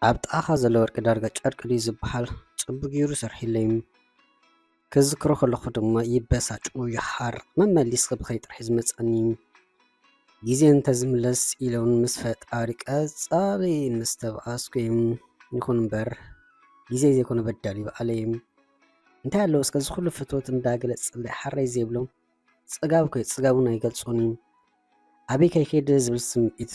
ኣብ ጥቓኻ ዘሎ ወርቂ ዳርጋ ጨርቂ ድዩ ዝበሃል ጽቡቕ ጌሩ ሰርሒለይ ክዝክሮ ከለኹ ድማ ይበሳጭ ይሓርቕ መመሊስኺ ብኸይጥርሒ ዝመጸኒ ግዜ እንተዝምለስ ኢሎም ምስ ፈጣሪ ቀጻሊ ምስ ተበኣስኩ ይኹን እምበር ግዜ ዘይኮነ በዳሊ በኣለይ እንታይ ኣለዎ እስከዚ ኩሉ ፍትወት እንዳገለጽለይ ሓረይ ዘይብሎም ጽጋብ ኮይ ጽጋቡን ኣይገልጾን ኣበይ ከይከይደ ዝብል ስምዒት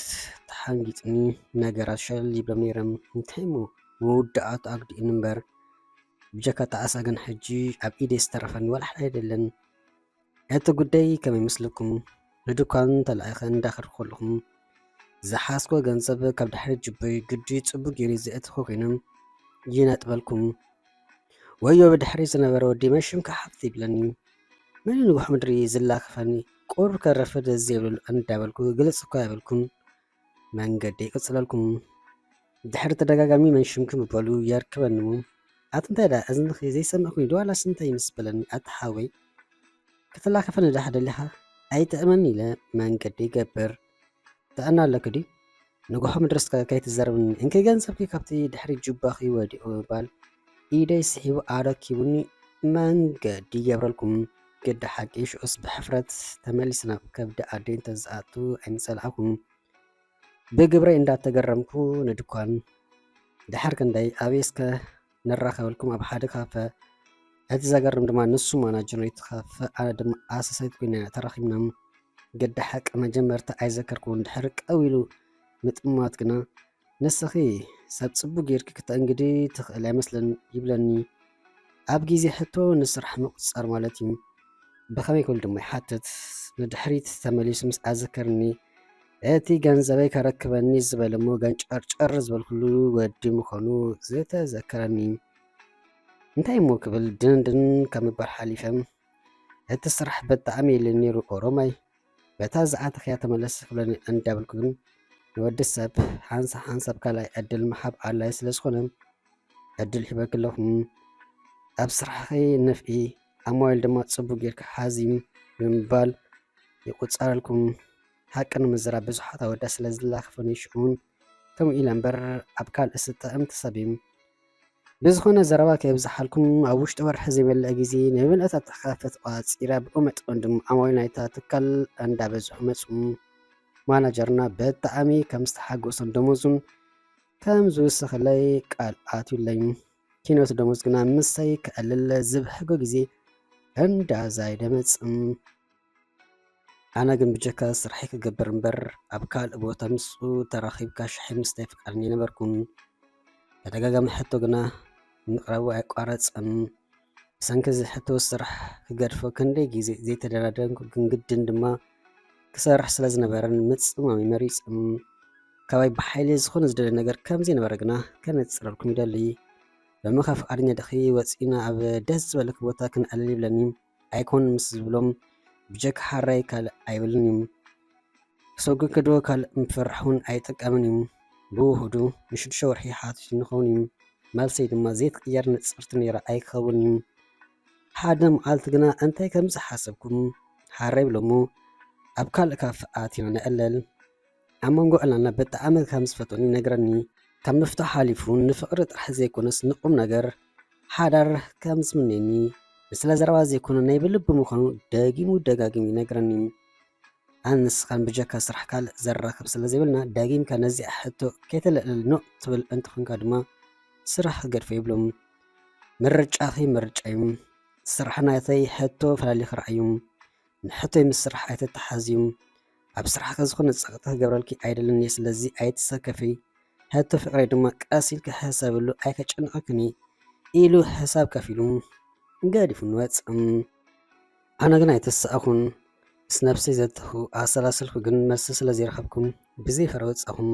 ተሓንጊጥኒ ነገራት ሸል ይብሎም ነይሮም እንታይ ሞ መውዳእቱ ኣግዲእን እምበር ብጀካ ተኣሳ ግን ሕጂ ኣብ ኢደይ ዝተረፈኒ ወላሕላ ኣይደለን እቲ ጉዳይ ከመይ ይመስለኩም ንድኳን ተላኢኸ እንዳኸድኩ ከለኹም ዝሓስኮ ገንዘብ ካብ ድሕሪ ጅበይ ግዲ ጽቡቕ ጌሩ ዘእትኮ ኮይኖም ይነጥበልኩም ወዮ ብድሕሪ ዝነበረ ወዲ መሽምካ ሓፍቲ ይብለኒ መን ንጉሕ ምድሪ ዝላኽፈኒ ቁር ከረፈደ ዘይብሉ እንዳበልኩ ግልጽ እኳ ያበልኩም መንገዲ ይቅጽለልኩም ድሕሪ ተደጋጋሚ መንሽምክ ምበሉ የርክበኒ ኣት እንታይ ዳ እዝንኺ ዘይሰምዕ ኮይኑ ድዋላስ እንታይ ይመስበለኒ ኣተሓወይ ክትላኸፈኒ ዳሕ ደሊኻ ኣይትእመን ኢለ መንገዲ ይገብር ተኣና ኣለክ ዲ ንጉሖ ምድረስካ ከይትዘረብኒ እንከ ገንዘብኪ ካብቲ ድሕሪ ጅባኺ ወዲቑ ባል ኢደይ ስሒቡ ኣረኪቡኒ መንገዲ ይገብረልኩም ግዲ ሓቂ ሽዑስ ብሕፍረት ተመሊስና ከብዲ ኣደይ እንተዝኣቱ ኣይምፀልዓኩም ብግብረይ እንዳተገረምኩ ንድኳን ድሕር ክንደይ ኣበየስከ ነራኸበልኩም ኣብ ሓደ ካፈ እቲ ዘገርም ድማ ንሱ ማናጀር ናይቲ ካፈ ኣነ ድማ ኣሰሰይት ኮይና ተራኺብና ግዲ ሓቂ መጀመርታ ኣይዘከርኩን ድሕሪ ቀዊሉ ምጥማት ግና ንስኺ ሰብ ጽቡቕ ጌርኪ ክትእንግዲ ትኽእል ኣይመስለን ይብለኒ ኣብ ግዜ ሕቶ ንስራሕ ምቁፅጻር ማለት እዩ ብኸመይ ክብል ድማ ይሓትት ንድሕሪት ተመሊሱ ምስ ኣዘከርኒ እቲ ገንዘበይ ከረክበኒ ዝበለ እሞ ገንጨርጨር ዝበልኩሉ ወዲ ምዃኑ ዝተዘከረኒ እንታይ እሞ ክብል ድንድን ከምባል ሓሊፈም እቲ ስራሕ ብጣዕሚ የለን ነይሩ ኦሮማይ በታ ዝኣተኽያ ተመለስ ክብለኒ እንዳበልኩ ግን ንወዲ ሰብ ሓንሳብ ካልኣይ ዕድል ምሃብ ኣድላይ ስለ ዝኾነ ዕድል ሂበክ ኣለኹም ኣብ ስራሕኺ ነፍዒ ኣብ ሞባይል ድማ ጽቡቕ ጌርካ ሓዚም ብምባል ይቁፀረልኩም ሓቂ ንምዝራብ ብዙሓት ኣወዳት ስለ ዝላኽፈኒ ሽዑን ከምኡ ኢለ እምበር ኣብ ካልእ ስጠምቲ ሰቢም ብዝኾነ ዘረባ ከየብዝሓልኩም ኣብ ውሽጢ ወርሒ ዘይበልዐ ግዜ ንምልእታት ተኻፈት ቋፂራ ብኡ መጥቆን ድማ ኣሞባይል ናይታ ትካል እንዳበዝሑ መፁ ማናጀርና ብጣዕሚ ከም ዝተሓጎሰን ደሞዙን ከም ዝውስኽለይ ቃል ኣትዩለይ ኪኖት ደሞዝ ግና ምሳይ ክዕልለ ዝብሕጎ ግዜ እንዳዛይደ መፅም ኣነ ግን ብጀካ ስራሐይ ክገብር እምበር ኣብ ካልእ ቦታ ምስኡ ተራኺብካ ሻሂ ምስታይ ፍቃድኒ ነበርኩን ተደጋጋሚ ሕቶ ግና ምቕረቡ ኣይቋረፀን ብሰንኪ ዝሕቶ ስራሕ ክገድፎ ክንደይ ግዜ ዘይተደራደርኩ ግን ግድን ድማ ክሰርሕ ስለ ዝነበረን ምፅማሚ መሪፅም ካባይ ብሓይሊ ዝኾነ ዝደለየ ነገር ከምዚ ነበረ ግና ከነፅረልኩም ይደሊ በምኻ ፍቃድኛ ድኺ ወፂና ኣብ ደስ ዝበለክ ቦታ ክንዕልል ይብለኒ ኣይኮን ምስ ዝብሎም ብጀካ ሓራይ ካልእ ኣይብልን እዩ ክሰጉ ክድዎ ካልእ ምፍርሑን ኣይጠቀምን እዩ ብውህዱ ንሽዱሽተ ወርሒ ሓቲት ንኸውን እዩ መልሰይ ድማ ዘይትቅየር ንፅርቲ ነይራ ኣይክኸውን እዩ ሓደ መዓልቲ ግና እንታይ ከም ዝሓሰብኩም ሓራይ ብሎሞ ኣብ ካልእ ካፍ ኣቲና ንዕለል ኣብ መንጎ ዕላልና ብጣዕሚ ከም ዝፈትወኒ ነግረኒ ካብ ምፍታሕ ሓሊፉ ንፍቅሪ ጥራሕ ዘይኮነስ ንቁም ነገር ሓዳር ከም ዝምነኒ ስለ ዘረባ ዘይኮነ ናይ ብልቢ ምዃኑ ደጊሙ ደጋጊሙ ይነግረኒ ኣንስኻን ብጀካ ስራሕ ካልእ ዘራኽብ ስለ ዘይብልና ዳጊምካ ነዚ ሕቶ ከይተልዕልል ኖ ትብል እንትኾንካ ድማ ስራሕ ክገድፎ ይብሎም ምርጫኺ ምርጫ እዩ ስራሕ ናተይ ሕቶ ፈላሊ ክረኣዩ ንሕቶይ ምስ ስራሕ ኣይተተሓዝዩ ኣብ ስራሕከ ዝኾነ ፀቕጢ ክገብረልኪ ኣይደለኒ ስለዚ ኣይትሰከፊ ሕቶ ፍቅረይ ድማ ቀሲል ክሕሰብሉ ኣይከጨንቐክኒ ኢሉ ሕሳብ ከፊሉ ገዲፉ ንወፅም ኣነ ግን ኣይተሰኣኹን ምስ ነብሰይ ዘተኹ ኣሰላስልኩ ግን መልሲ ስለ ዘይረኸብኩም ብዘይፈረ ወፃኹም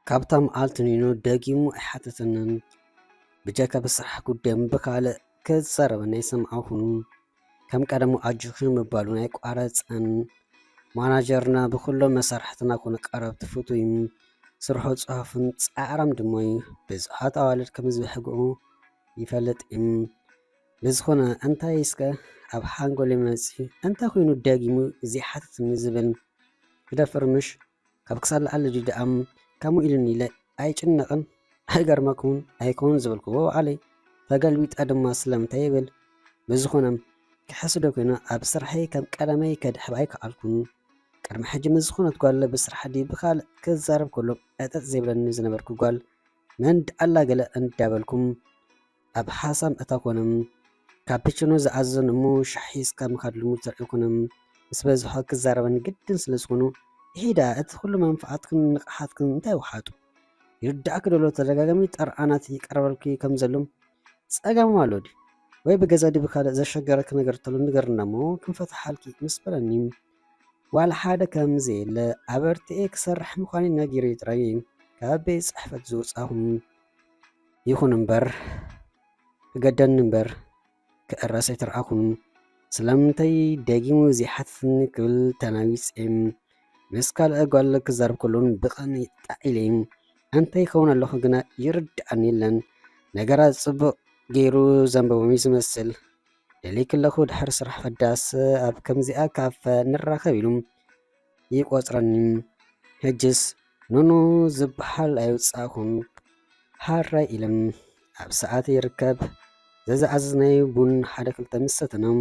ካብታ መዓልቲ ንይኑ ደጊሙ ኣይሓተተንን ብጀካ ብስራሕ ጉዳይ ብካልእ ክዛረበና ይሰምዓኹን ከም ቀደሙ ኣጅኽን ምባሉ ናይ ቋረፀን ማናጀርና ብኩሎም መሳርሕትና ኮነ ቀረብቲ ፍቱይ ስርሑ ፅሑፍን ፃዕራም ድማ እዩ ብዙሓት ኣዋልድ ከም ዝብሕግኡ ይፈልጥ ብዝኾነ እንታይ እስከ ኣብ ሓንጎል ይመጽ እንታይ ኮይኑ ደጊሙ እዚ ሓትት ዝብል ክደፍርምሽ ካብ ክሳድ ላዕሊ ድዳኣም ከምኡ ኢሉኒ ኢለ ኣይጭነቕን ኣይገርመኩን ኣይኮን ዝበልክዎ ዓለይ ተገልቢጣ ድማ ስለምንታይ ይብል ብዝኾነ ክሕስዶ ኮይነ ኣብ ስራሐይ ከም ቀደመይ ከድሕብ ኣይከኣልኩን ቅድሚ ሕጂ ምዝኾነት ጓል ብስራሕ ዲ ብካልእ ክዛረብ ከሎ ዕጠጥ ዘይብለኒ ዝነበርኩ ጓል መን ዳኣላ ገለ እንዳበልኩም ኣብ ሓሳብ እታኮነም ካፕችኖ ዝኣዘን እሞ ሻሒ እስካ ምካድ ልሙድ ዘርኢኩንም ምስ በዝሖ ክዛረበኒ ግድን ስለ ዝኾኑ ሂዳ እቲ ኩሉ መንፋዓትክን ንቕሓትክን እንታይ ውሓጡ ይርዳእክ ደሎ ተደጋጋሚ ጠርዓናት ይቀርበልኪ ከም ዘሎም ፀጋም ኣሎ ዲ ወይ ብገዛ ዲ ብካልእ ዘሸገረክ ነገር ተሎ ንገርና እሞ ክንፈትሓልኪ ምስ በለኒ ዋላ ሓደ ከምዚ የለ ኣበርቲኤ ክሰርሕ ምዃኑ ነጊረ ጥራይ ካብ ቤት ፅሕፈት ዝወፃኹም ይኹን እምበር ክገደን እምበር ክእረሰ ይትርአኹም ስለምንታይ ደጊሙ ዘይሓትትኒ ክብል ተናዊፅም ምስ ካልእ ጓል ክዛረብ ከሎን ብቐኒ ጣዒለ እንታይ ይኸውን ኣለኹ ግና ይርድኣኒ የለን ነገራት ፅቡቅ ገይሩ ዘንበቦም ዝመስል ደሊክለኹ ድሕሪ ስራሕ ፈዳስ ኣብ ከምዚኣ ካፈ ንራኸብ ኢሉ ይቆፅረኒ ሕጅስ ኖኖ ዝበሃል ኣይውፃእኹን ሃራይ ኢለም ኣብ ሰዓት ይርከብ ዘዝዓዝናይ ቡን ሓደ ክልተ ምሰተኖም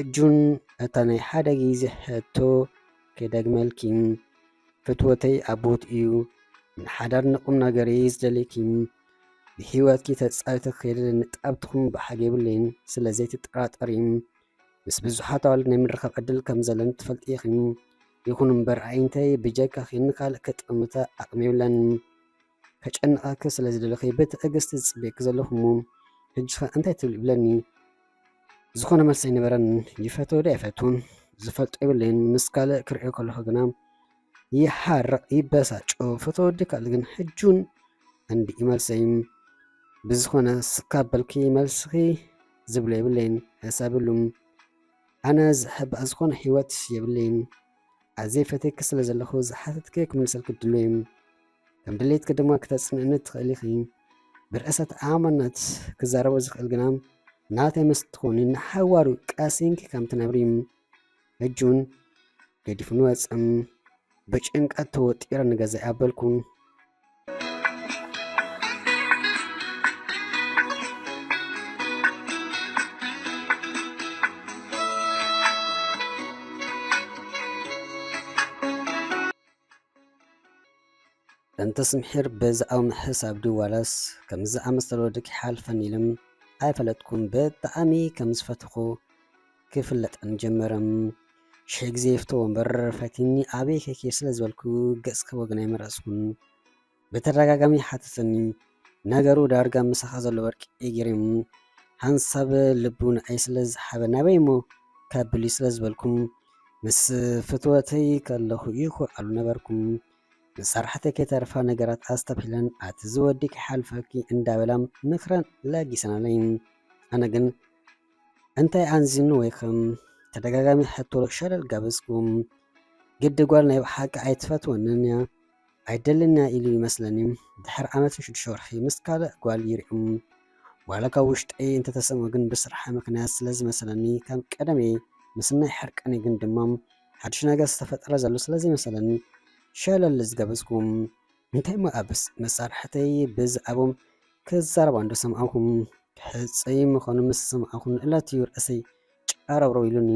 እጁን እታ ናይ ሓደ ግዜ ሕቶ ከደግመልኪ ፍትወተይ ኣቦት እዩ ንሓዳር ንቁም ነገር ዝደለይኪ ብሂወትኪ ተፃዊተ ከይደ ንጣብትኹም ብሓገ የብለይን ስለዘይ ትጠራጠሪ ምስ ብዙሓት ኣዋልድ ናይ ምርኻብ ዕድል ከም ዘለን ትፈልጥ ኢኺም ይኹን እምበር ዓይንተይ ብጀካ ንካልእ ከጥምተ ኣቕሚ የብለን ከጨንቐክ ስለ ዝደለኸይ ብትዕግስቲ ዝፅበየክ ዘለኹ እሞ ሕጂኸ እንታይ ትብል ይብለኒ ዝኾነ መልሲ ኣይነበረን ይፈትዎ ዶ ኣይፈትውን ዝፈልጦ የብለይን ምስ ካልእ ክሪኦ ከለኹ ግና ይሓርቕ ይበሳጮ ፈትዎ ዲ ካልእ ግን ሕጁን እንዲ ይመልሰይ ብዝኾነ ስካበልኪ መልስኺ ዝብሎ የብለይን ሕሳብሉ ኣነ ዝሕባእ ዝኾነ ሂወት የብለይን ኣዘይ ፈተይክ ስለ ዘለኹ ዝሓተትከ ክምልሰልክ ድሎ እዩ ከም ድሌትክ ድማ ክተፅንዕኒ ትኽእል ኢኺ ብርእሰት ኣማነት ክዛረቦ ዝኽእል ግና ናተይ ምስ ትኾኒ ንሓዋሩ ቃሲንኪ ከም ትነብሪ ሕጁን ገዲፉ ንወፅም ብጭንቀት ተወጢረ ንገዛ ኣበልኩን እንተ ስምሒር በዛኣው ምሕሳብ ድዋላስ ከምዚ ኣመሰለ ወድኪ ሓልፈን ኢሎም ኣይፈለጥኩም ብጣዕሚ ከም ዝፈትኹ ክፍለጠን ጀመረም ሽሕ ግዜ ይፍትዎ እምበር ፈቲኒ ኣበይ ከይከይድ ስለ ዝበልኩ ገጽከ ወግና ይመረፅኩን ብተደጋጋሚ ሓተተኒ ነገሩ ዳርጋ ምሳኻ ዘሎ ወርቂ ገይሮም ሃንሳብ ልቡ ንኣይ ስለ ዝሓበ ናበይ እሞ ከብሊ ስለ ዝበልኩም ምስ ፍትወተይ ከለኹ ይኩዓሉ ነበርኩም ንሰርሐተይ ከይተርፋ ነገራት ኣስተብሒለን ኣቲ ዝወዲ ክሓልፈኪ እንዳበላም ምክረን ለጊሰናለይ ኣነ ግን እንታይ ኣንዚኑ ወይ ከም ተደጋጋሚ ሕቶ ሸለል ጋበዝኩም ግዲ ጓል ናይ ብሓቂ ኣይትፈትወንን እያ ኣይደልና ኢሉ ይመስለኒ ድሕሪ ዓመትን 6 ወርሒ ምስ ካልእ ጓል ይርኦም ዋላ ካብ ውሽጠይ እንተተሰምዖ ግን ብስራሕ ምክንያት ስለዝመሰለኒ ከም ቀደመ ምስናይ ሕርቀኒ ግን ድማ ሓድሽ ነገር ዝተፈጠረ ዘሎ ስለዘይመሰለኒ ሸለል ዝገበዝኩም እንታይ ሞ ኣብስ መሳርሕተይ ብዛዕቦም ክዛረባ እንዶ ሰምዓኹም ሕፀይ ምዃኑ ምስ ሰምዓኹም ዕለት እዩ ርእሰይ ጫረብረው ኢሉኒ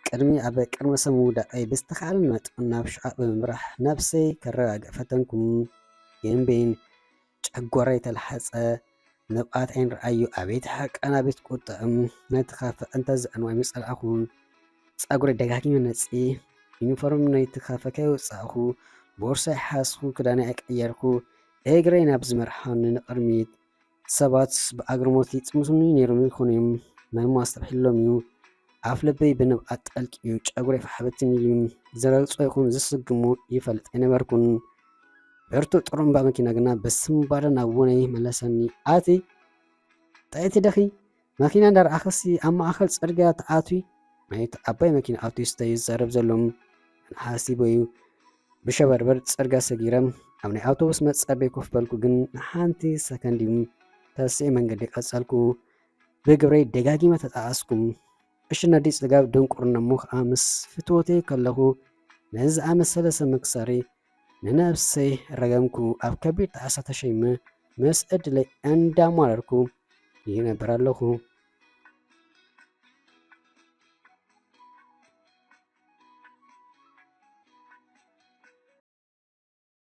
ቅድሚ ኣብ ቅድመ ሰብ ምውዳቐይ ብዝተኻኣለን መጠን ናብ ሸዓብ ብምምራሕ ነብሰይ ከረጋግዕ ፈተንኩም የንበይን ጨጓራይ ተላሓፀ ንብኣት ኣይንረኣዩ ኣቤት ሓቀን ኣቤት ቁጥዕም ነቲ ካፈ እንተዝዕንዋይ ምፀልኣኹን ፀጉሪ ደጋጊመ ነፂ ዩኒፎርም ናይቲ ካፈ ከይወፃእኹ ቦርሳይ ሓስኹ ክዳነይ ኣይቀየርኩ እግረይ ናብ ዝመርሓኒ ንቕድሚት ሰባት ብኣግርሞት ይፅምቱኒ ነይሮም ይኾኑ እዮም መማ ዝተብሒሎም እዩ ኣፍ ልበይ ብንብኣት ጠልቂ እዩ ጨጉረይ ፋሕበትን ኢሉ ዝረግፆ ይኹን ዝስግሙ ይፈልጥ ኣይነበርኩን ብርቱ ጥሩምባ መኪና ግና ብስምባለ ናብ ወነይ መለሰኒ ኣቲ ጣይቲ ደኺ መኪና እንዳረኣኸሲ ኣብ ማእኸል ፅርግያ ተኣትዊ ናይቲ ዓባይ መኪና ኣውቶቡስ ይዛረብ ዘሎም ሓሲቦ እዩ ብሸበርበር ፅርግያ ሰጊረም ኣብ ናይ ኣውቶቡስ መፀበይ ኮፍ በልኩ ግን ንሓንቲ ሰከንድ ተስኤ መንገዲ ቀጸልኩ ብግብረይ ደጋጊመ ተጣኣስኩም እሺ ነዲ ጽጋብ ድንቁርና እሞ ከዓ ምስ ፍትወተይ ከለኹ ነዚ ዝኣመሰለ ሰብ መክሰሪ ንነብሰይ ረገምኩ ኣብ ከቢድ ጣዕሳ ተሸይመ ምስ ዕድለይ እንዳሟረርኩ ይነብር ኣለኹ።